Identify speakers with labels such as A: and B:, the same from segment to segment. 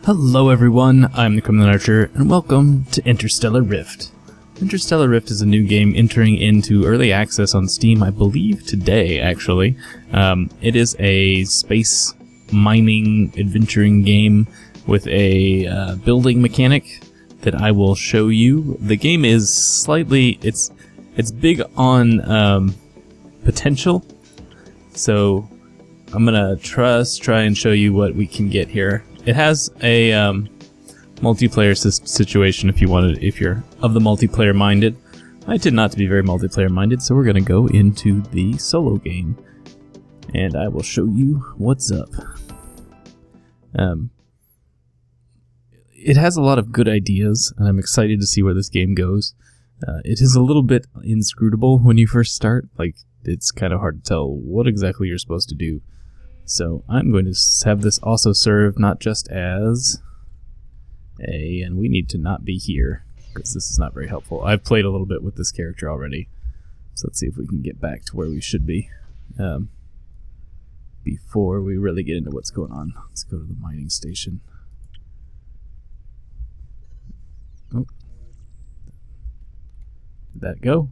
A: Hello everyone, I'm the Criminal Archer, and welcome to Interstellar Rift. Interstellar Rift is a new game entering into early access on Steam, I believe today, actually. It is a space mining adventuring game with a building mechanic that I will show you. The game is slightly, it's big on potential, so I'm gonna try and show you what we can get here. It has a multiplayer situation if you're of the multiplayer minded. I tend not to be very multiplayer minded, so we're gonna go into the solo game, and I will show you what's up. It has a lot of good ideas, and I'm excited to see where this game goes. It is a little bit inscrutable when you first start. Like, it's kind of hard to tell what exactly you're supposed to do. So I'm going to have this also serve not just as and we need to not be here, because this is not very helpful. I've played a little bit with this character already, so let's see if we can get back to where we should be before we really get into what's going on. Let's go to the mining station. Oh. Did that go?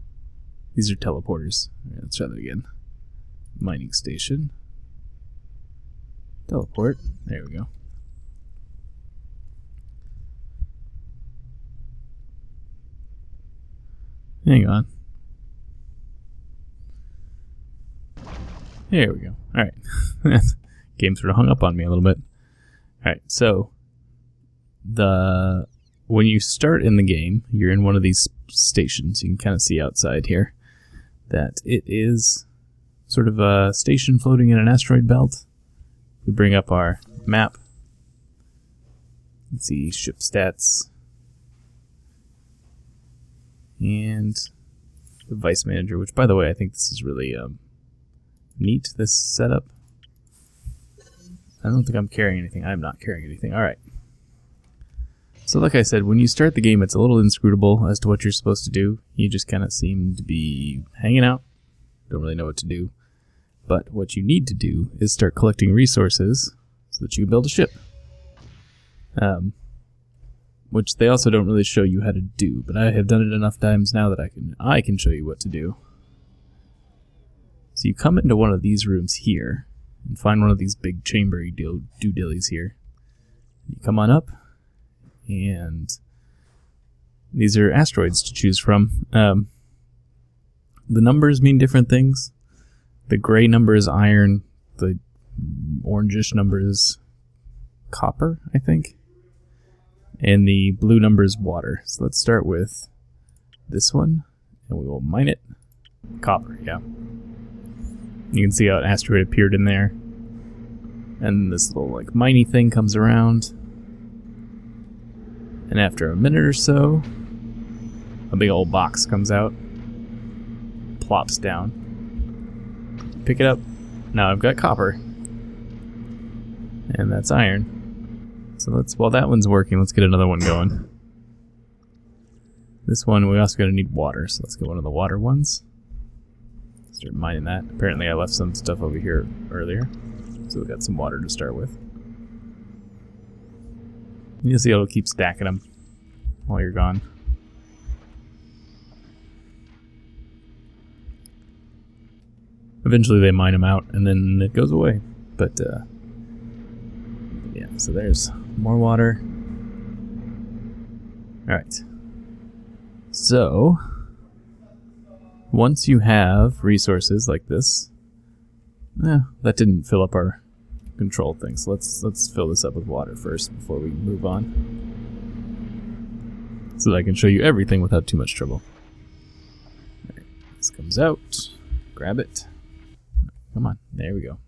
A: These are teleporters. All right, let's try that again. Mining station. Teleport. There we go. Hang on. There we go. Alright. Game sort of hung up on me a little bit. Alright, so when you start in the game, you're in one of these stations. You can kind of see outside here that it is sort of a station floating in an asteroid belt. We bring up our map. Let's see, ship stats. And the vice manager, which, by the way, I think this is really neat, this setup. I don't think I'm carrying anything. I'm not carrying anything. Alright. So like I said, when you start the game, it's a little inscrutable as to what you're supposed to do. You just kind of seem to be hanging out. Don't really know what to do. But what you need to do is start collecting resources so that you can build a ship. Which they also don't really show you how to do, but I have done it enough times now that I can show you what to do. So you come into one of these rooms here and find one of these big chambery do-dillies here. You come on up, and these are asteroids to choose from. The numbers mean different things. The gray number is iron, the orangish number is copper, I think, and the blue number is water. So let's start with this one, and we will mine it. Copper, yeah. You can see how an asteroid appeared in there, and this little like miney thing comes around, and after a minute or so, a big old box comes out, plops down. Pick it up. Now I've got copper. And that's iron. So while that one's working, let's get another one going. This one, we also going to need water, so let's get one of the water ones. Start mining that. Apparently I left some stuff over here earlier, so we've got some water to start with. You'll see it'll keep stacking them while you're gone. Eventually they mine them out, and then it goes away. But, yeah, so there's more water. Alright. So, once you have resources like this, that didn't fill up our control thing, so let's fill this up with water first before we move on. So that I can show you everything without too much trouble. Alright, this comes out. Grab it. Come on, there we go.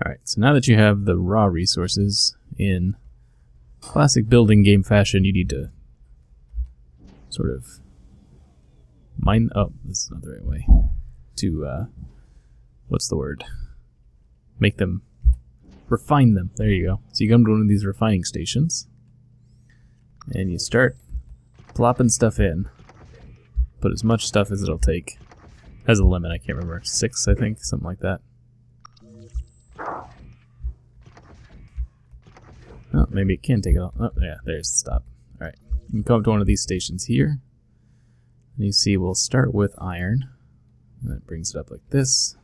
A: Alright, so now that you have the raw resources in classic building game fashion, you need to sort of mine... Oh, this is not the right way. To, what's the word? Make them... refine them. There you go. So you come to one of these refining stations, and you start plopping stuff in. Put as much stuff as it'll take. Has a limit, I can't remember. 6, I think, something like that. Oh, maybe it can take it all. Oh, yeah, there's the stop. Alright, you can come up to one of these stations here. And you see we'll start with iron. And it brings it up like this.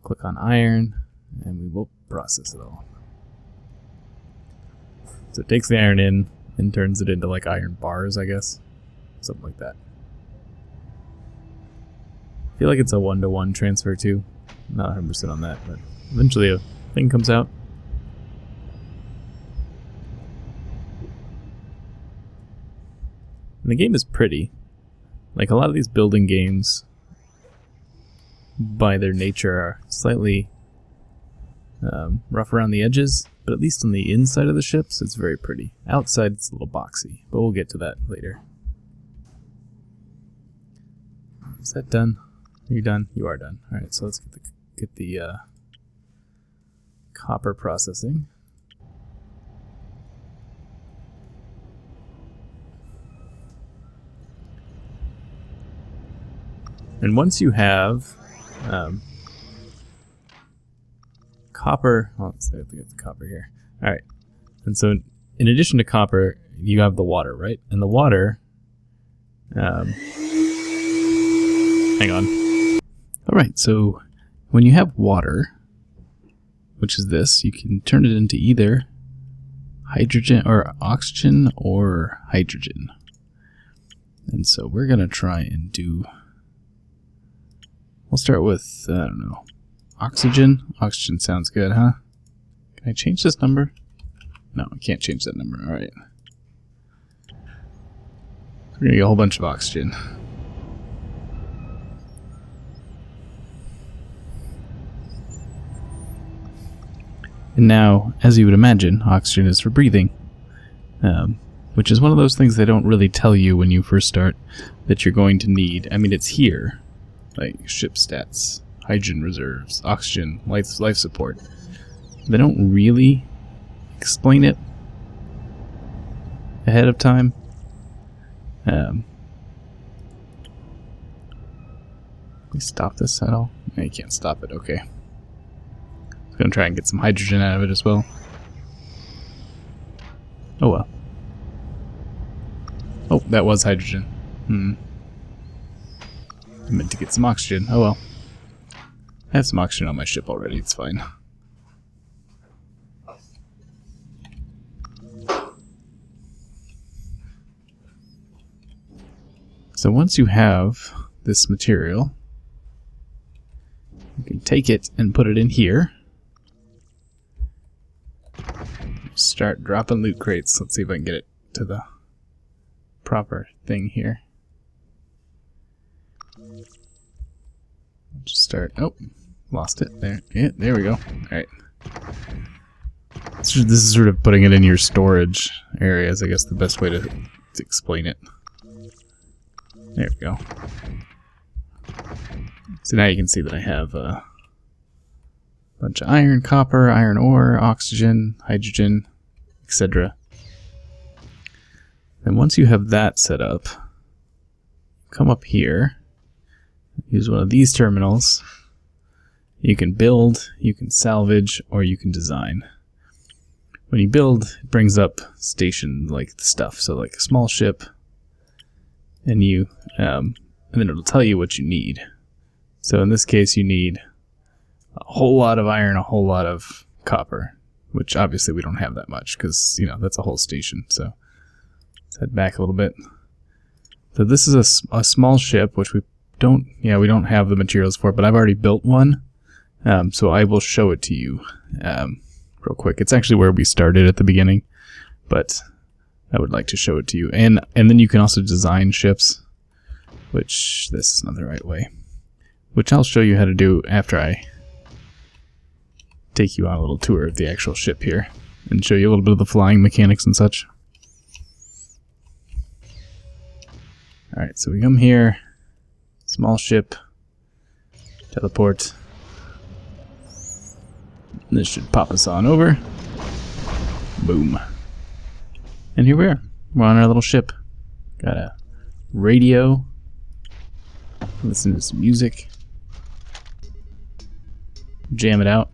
A: Click on iron, and we will process it all. So it takes the iron in and turns it into like iron bars, I guess. Something like that. I feel like it's a 1-to-1 transfer too. I'm not 100% on that, but eventually a thing comes out. And the game is pretty. Like a lot of these building games, by their nature, are slightly rough around the edges, but at least on the inside of the ships, it's very pretty. Outside, it's a little boxy, but we'll get to that later. Is that done? Are you done? You are done. Alright, so let's get the copper processing. And once you have copper, oh, let's get the copper here. Alright, and so in addition to copper, you have the water, right? And the water, hang on. Alright, so when you have water, which is this, you can turn it into either hydrogen or oxygen or hydrogen. And so we're going to try and do, we'll start with, I don't know, oxygen. Oxygen sounds good, huh? Can I change this number? No, I can't change that number. Alright. We're going to get a whole bunch of oxygen. And now, as you would imagine, oxygen is for breathing, which is one of those things they don't really tell you when you first start that you're going to need. I mean, it's here, like ship stats, hydrogen reserves, oxygen, life support. They don't really explain it ahead of time. Can we stop this at all? No, you can't stop it. Okay. I'm going to try and get some hydrogen out of it as well. Oh well. Oh, that was hydrogen. I meant to get some oxygen. Oh well. I have some oxygen on my ship already, it's fine. So once you have this material, you can take it and put it in here. Start dropping loot crates. Let's see if I can get it to the proper thing here. Just start. Oh, lost it. There. Yeah, there we go. Alright. This is sort of putting it in your storage areas, I guess the best way to explain it. There we go. So now you can see that I have a bunch of iron, copper, iron ore, oxygen, hydrogen, etc. And once you have that set up, come up here, use one of these terminals. You can build, you can salvage, or you can design. When you build, it brings up station like stuff, so like a small ship, and you, and then it'll tell you what you need. So in this case, you need a whole lot of iron, a whole lot of copper, which obviously we don't have that much because, you know, that's a whole station. So let's head back a little bit. So this is a small ship, which we don't have the materials for, but I've already built one. So I will show it to you real quick. It's actually where we started at the beginning, but I would like to show it to you. And then you can also design ships, which this is not the right way, which I'll show you how to do after I take you on a little tour of the actual ship here and show you a little bit of the flying mechanics and such. Alright, so we come here, small ship, teleport. This should pop us on over. Boom. And here we are. We're on our little ship. Got a radio. Listen to some music. Jam it out.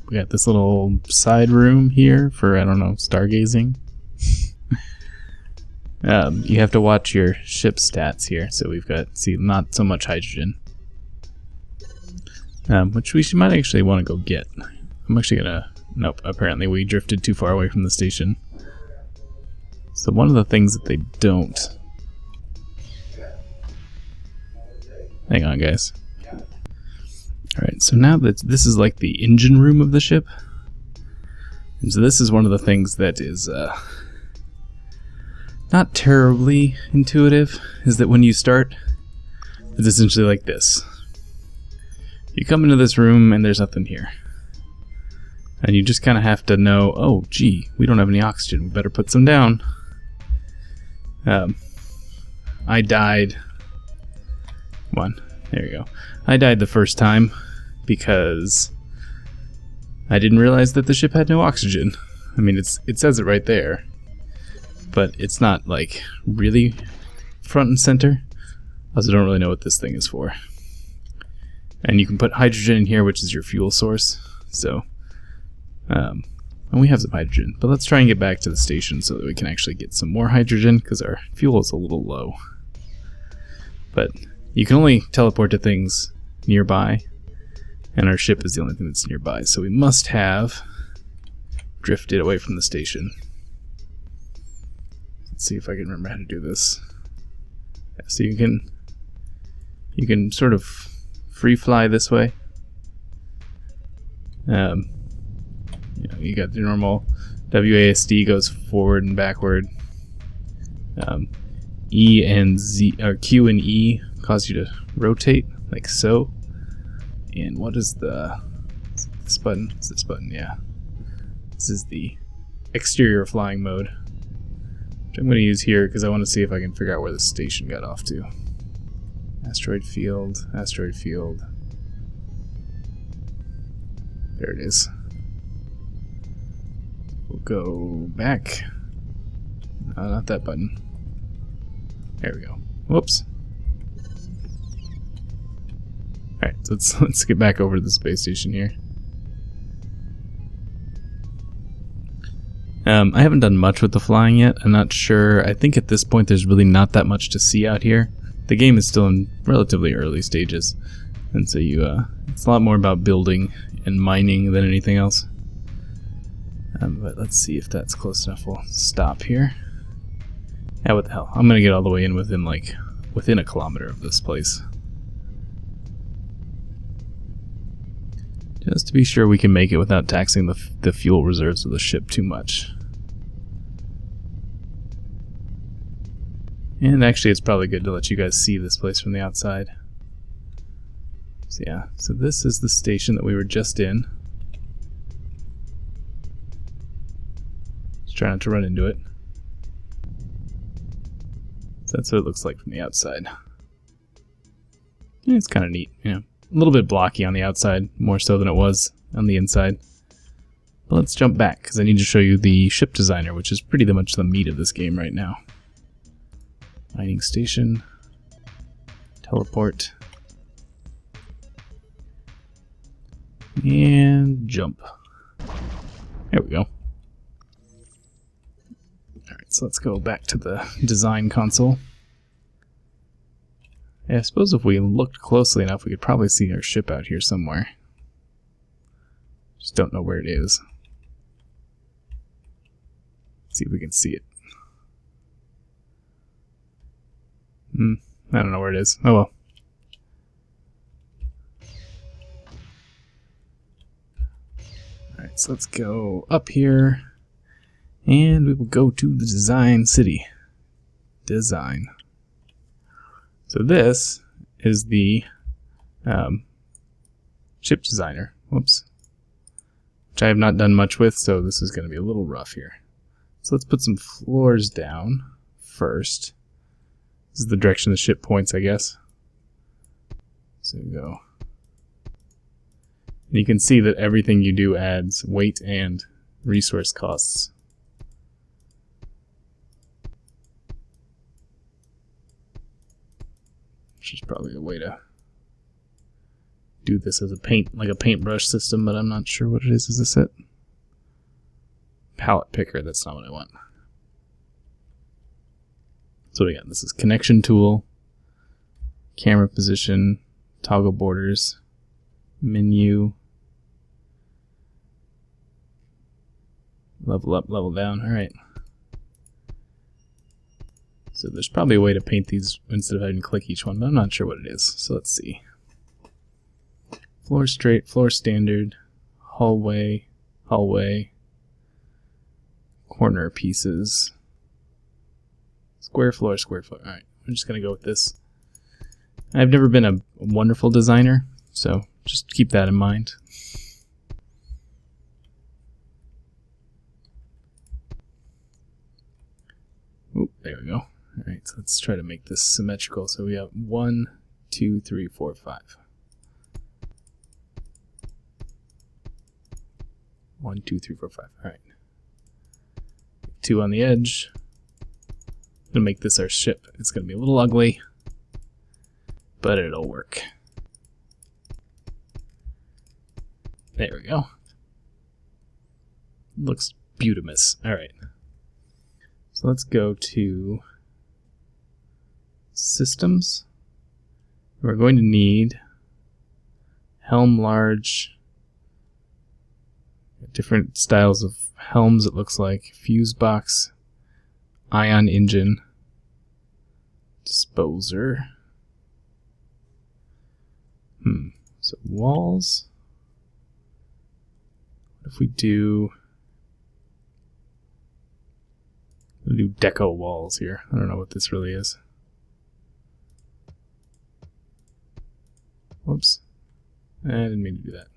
A: we got this little side room here for, I don't know, stargazing. You have to watch your ship stats here. So we've got, see, not so much hydrogen. Which we might actually want to go get. I'm actually gonna, nope, apparently we drifted too far away from the station. So one of the things that they don't, hang on guys. Alright, so now that this is like the engine room of the ship. And so this is one of the things that is not terribly intuitive, is that when you start, it's essentially like this. You come into this room and there's nothing here. And you just kind of have to know, oh gee, we don't have any oxygen, we better put some down. I died. Come on, there you go. I died the first time because I didn't realize that the ship had no oxygen. I mean, it says it right there, but it's not like really front and center. I also don't really know what this thing is for. And you can put hydrogen in here, which is your fuel source. So, and we have some hydrogen, but let's try and get back to the station so that we can actually get some more hydrogen, because our fuel is a little low. But you can only teleport to things nearby, and our ship is the only thing that's nearby, so we must have drifted away from the station. Let's see if I can remember how to do this. Yeah, so you can sort of free fly this way. You know, you got the normal WASD goes forward and backward. E and Z, or Q and E cause you to rotate like so. And what is this button? It's this button, yeah. This is the exterior flying mode, which I'm going to use here because I want to see if I can figure out where the station got off to. Asteroid field, asteroid field. There it is. We'll go back. No, not that button. There we go. Whoops. Alright, so let's get back over to the space station here. I haven't done much with the flying yet. I'm not sure. I think at this point there's really not that much to see out here. The game is still in relatively early stages, and so it's a lot more about building and mining than anything else. But let's see if that's close enough. We'll stop here. Yeah, what the hell? I'm gonna get all the way in within a kilometer of this place, just to be sure we can make it without taxing the fuel reserves of the ship too much. And actually, it's probably good to let you guys see this place from the outside. So yeah, so this is the station that we were just in. Just try not to run into it. So that's what it looks like from the outside. And it's kind of neat, you know. A little bit blocky on the outside, more so than it was on the inside. But let's jump back, because I need to show you the ship designer, which is pretty much the meat of this game right now. Mining station. Teleport. And jump. There we go. Alright, so let's go back to the design console. Yeah, I suppose if we looked closely enough, we could probably see our ship out here somewhere. Just don't know where it is. Let's see if we can see it. I don't know where it is. Oh well. Alright, so let's go up here, and we will go to the design city. Design. So this is the ship designer. Whoops. Which I have not done much with, so this is going to be a little rough here. So let's put some floors down first. This is the direction the ship points, I guess. So we go. And you can see that everything you do adds weight and resource costs. Which is probably a way to do this as a paintbrush system, but I'm not sure what it is. Is this it? Palette picker, that's not what I want. So again, this is connection tool, camera position, toggle borders, menu, level up, level down. Alright. So there's probably a way to paint these instead of having to click each one, but I'm not sure what it is. So let's see. Floor straight, floor standard, hallway, hallway, corner pieces, square floor, square floor. Alright, I'm just going to go with this. I've never been a wonderful designer, so just keep that in mind. Oh, there we go. Alright, so let's try to make this symmetrical. So we have 1, 2, 3, 4, 5. 1, 2, 3, 4, 5. Alright. 2 on the edge. I'm gonna make this our ship. It's gonna be a little ugly, but it'll work. There we go. Looks beautiful. Alright. So let's go to systems. We're going to need helm large, different styles of helms it looks like, fuse box, ion engine, disposer. So walls. What if we do deco walls here? I don't know what this really is. Whoops. I didn't mean to do that.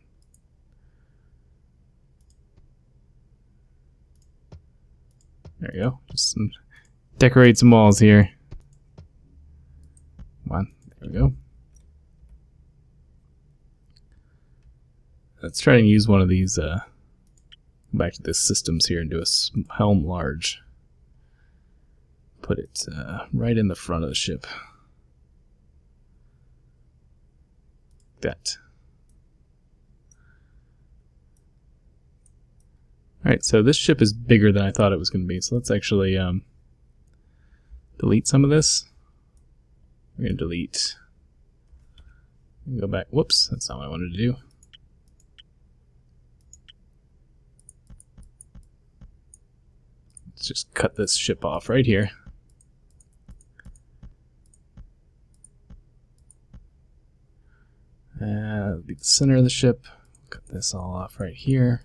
A: There you go. Just decorate some walls here. Come on. There we go. Let's try and use one of these. Go back to this systems here and do a helm large. Put it right in the front of the ship. That. Alright, so this ship is bigger than I thought it was going to be, so let's actually delete some of this. We're going to delete. Go back. Whoops, that's not what I wanted to do. Let's just cut this ship off right here. That'll be the center of the ship. Cut this all off right here.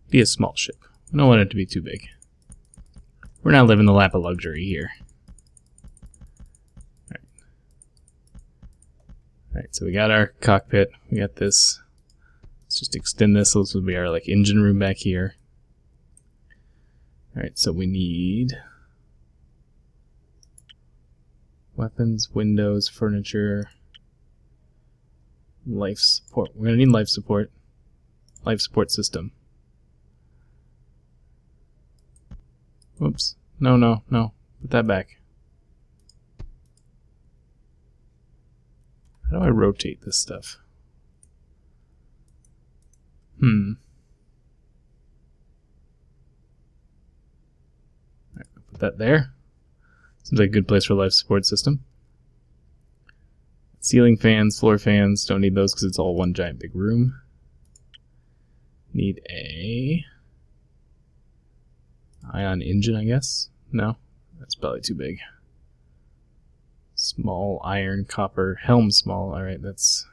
A: Be a small ship. I don't want it to be too big. We're not living the lap of luxury here. Alright, so we got our cockpit. We got this. Let's just extend this. So this will be our engine room back here. Alright, so we need weapons, windows, furniture, life support. We're going to need life support. Life support system. Whoops. No, no, no. Put that back. How do I rotate this stuff? Alright, put that there. Seems like a good place for a life support system. Ceiling fans, floor fans. Don't need those because it's all one giant big room. Need a ion engine, I guess. No, that's probably too big. Small iron, copper, helm small. Alright, that's...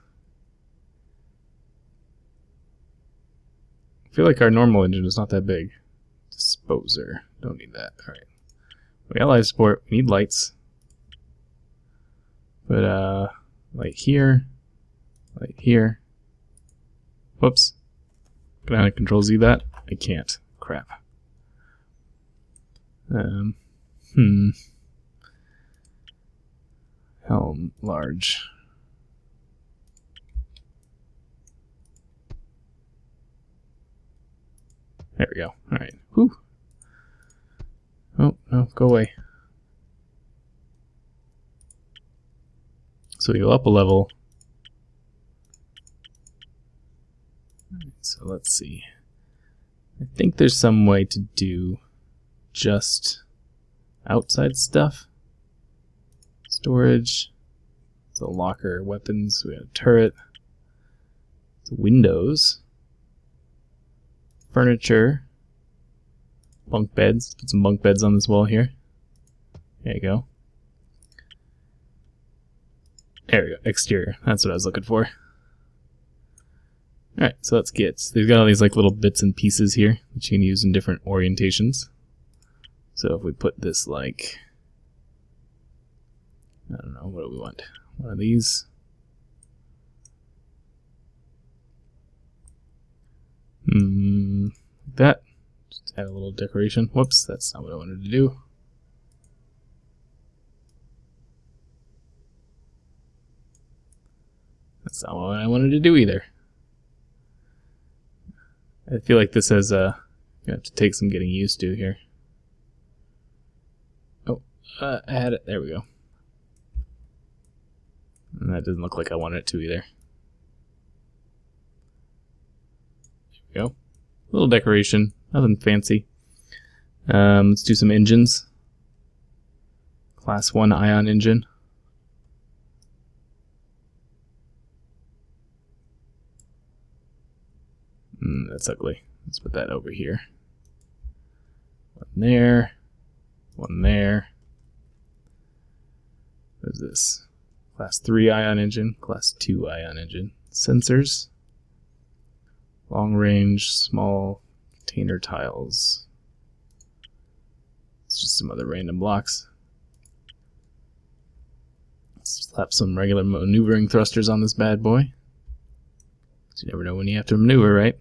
A: I feel like our normal engine is not that big. Disposer. Don't need that. Alright. We got life support. We need lights. But, light here. Light here. Whoops. Can I control Z that? I can't. Crap. Helm large. There we go. Alright. Whew. Oh, no, go away. So we go up a level, So let's see. I think there's some way to do just outside stuff. Storage. It's a locker, weapons. We have a turret. It's windows. Furniture. Bunk beds. Put some bunk beds on this wall here. There you go. There we go. Exterior. That's what I was looking for. Alright, so let's get... They've got all these like little bits and pieces here that you can use in different orientations. So if we put this like... I don't know, what do we want? One of these. Like that. Just add a little decoration. Whoops, that's not what I wanted to do. That's not what I wanted to do either. I feel like this has you have to take some getting used to here. Oh, I had it. There we go. And that doesn't look like I wanted it to either. There we go. A little decoration, nothing fancy. Let's do some engines. Class 1 ion engine. That's ugly. Let's put that over here. One there. One there. What is this? Class 3 ion engine. Class 2 ion engine. Sensors. Long range, small container tiles. It's just some other random blocks. Let's slap some regular maneuvering thrusters on this bad boy. You never know when you have to maneuver, right?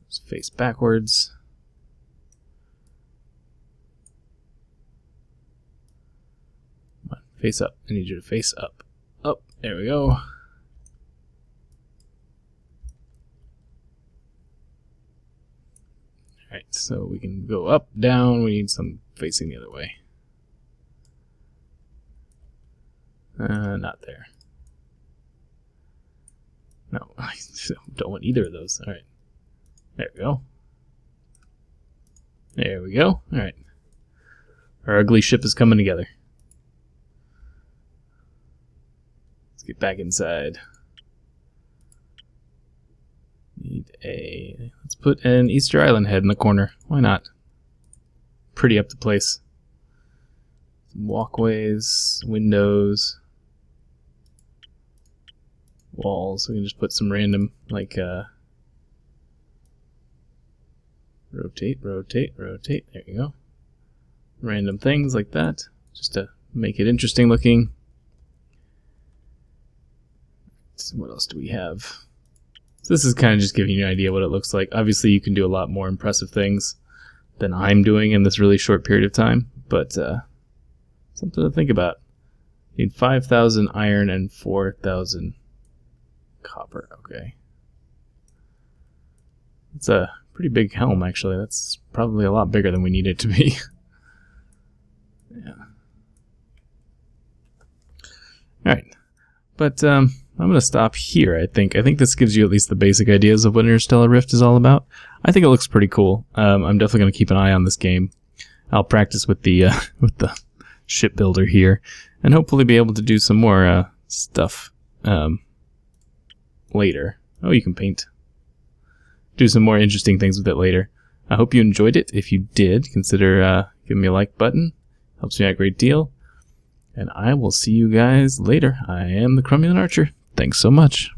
A: Just face backwards. Come on, face up. I need you to face up. Up. There we go. Alright, so we can go up, down. We need some facing the other way. Not there. No, I don't want either of those. Alright. There we go. There we go. Alright. Our ugly ship is coming together. Let's get back inside. Let's put an Easter Island head in the corner. Why not? Pretty up the place. Some walkways, windows, walls. We can just put some random, like, rotate, rotate, rotate. There you go. Random things like that, just to make it interesting looking. So what else do we have? So this is kind of just giving you an idea what it looks like. Obviously, you can do a lot more impressive things than I'm doing in this really short period of time, but something to think about. You need 5,000 iron and 4,000 copper. Okay. It's a pretty big helm, actually. That's probably a lot bigger than we need it to be. Yeah. Alright. But, I'm going to stop here, I think. I think this gives you at least the basic ideas of what Interstellar Rift is all about. I think it looks pretty cool. I'm definitely going to keep an eye on this game. I'll practice with the shipbuilder here, and hopefully be able to do some more stuff later. Oh, you can paint. Do some more interesting things with it later. I hope you enjoyed it. If you did, consider giving me a like button. Helps me out a great deal. And I will see you guys later. I am the Cromulent Archer. Thanks so much.